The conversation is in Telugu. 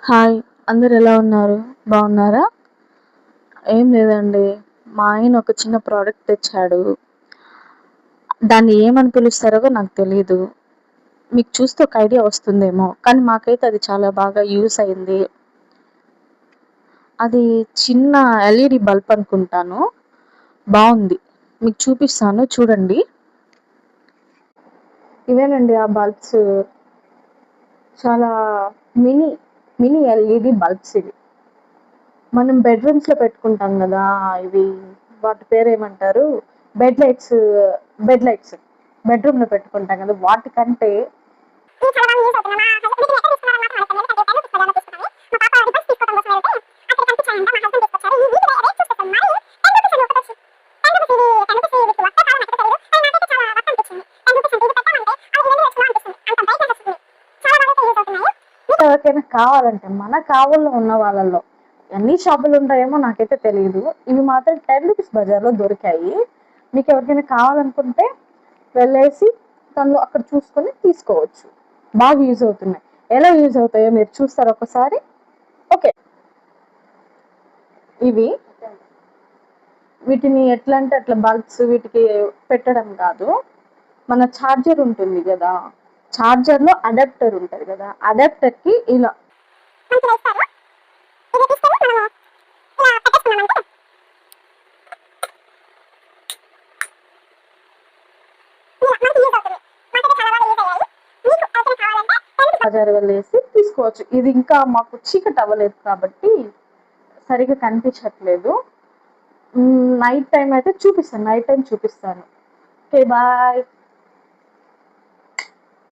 హాయ్! అందరూ ఎలా ఉన్నారు? బాగున్నారా? ఏం లేదండి. మా ఆయన ఒక చిన్న ప్రోడక్ట్ తెచ్చాడు. దాన్ని ఏమని పిలుస్తారో నాకు తెలీదు. మీకు చూస్తే ఒక ఐడియా వస్తుందేమో! కానీ మాకైతే అది చాలా బాగా యూజ్ అయింది. అది చిన్న ఎల్ఈడీ బల్బ్ అనుకుంటాను. బావుంది. మీకు చూపిస్తాను చూడండి. ఇవేనండి ఆ బల్బ్స్. చాలా మినీ, మినీ ఎల్ఈడీ బల్బ్స్ ఇవి. మనం బెడ్‌రూమ్స్‌లో పెట్టుకుంటాం గదా! ఇవి వాటి పేరేమంటారు? Bed lights, bed lights. బెడ్‌రూమ్‌లో పెట్టుకుంటాం గదా! వాటికంటే ఇవి చాలా బాగా యూజ్ అవుతున్నాయి. మా హస్బెండ్ వీటిని ఎక్కడ తీసుకున్నారో నాకు తెలియదు. నాకైతే మా పాప రిబ్బన్స్ తీసుకోవడం కోసం వెళ్తే అక్కడ కనిపించాయంట. మా హస్బెండ్ తీసుకొచ్చారు. ఈ వీటిని రేట్ చూసేసాను. మరి రూ. 10 ఒకటొచ్చి. రూ. 10 ఇది వీటికి వర్తా కాదో నాకైతే తెలీదు. కానీ నాకైతే చాలా వర్త్ అనిపించింది. రూ. 10 అంటే ఇది పెట్టామంటే అవి 2 తెచ్చుకుందాం అనిపిస్తుంది. అంత బ్రైట్‌నెస్ వస్తుంది. చాలా బాగా యూజ్ అవుతున్నాయి. మీకు ఎవరికైనా కావాలంటే మన కావల్లో ఉన్న వాళ్ళలో ఎన్ని షాపులు ఉంటాయేమో నాకైతే తెలీదు. ఇవి మాత్రం రూ. 10 బజార్‌లో దొరికాయి. మీకు ఎవరికైనా కావాలనుకుంటే వెళ్ళేసి తను అక్కడ చూసుకొని తీసుకోవచ్చు. బాగా యూజ్ అవుతున్నాయి. ఎలా యూజ్ అవుతాయో మీరు చూస్తారా ఒకసారి? ఓకే. ఇవి వీటిని ఎట్లా అంటే అట్లా బల్బ్స్ వీటికి పెట్టడం కాదు. మన ఛార్జర్ ఉంటుంది గదా! ఛార్జర్‌లో అడాప్టర్ ఉంటది గదా! అడాప్టర్‌కి ఇలా మనకి వేస్తారు. ఇది తీసుకొని మనము ఇలా పెట్టేసుకున్నామంటే బజార్ వెళ్ళేసి తీసుకోవచ్చు. ఇది ఇంకా మాకు చీకటి అవ్వలేదు కాబట్టి సరిగ్గా కనిపించట్లేదు. నైట్ టైం అయితే చూపిస్తాను. నైట్ టైం చూపిస్తాను. ఓకే. బాయ్.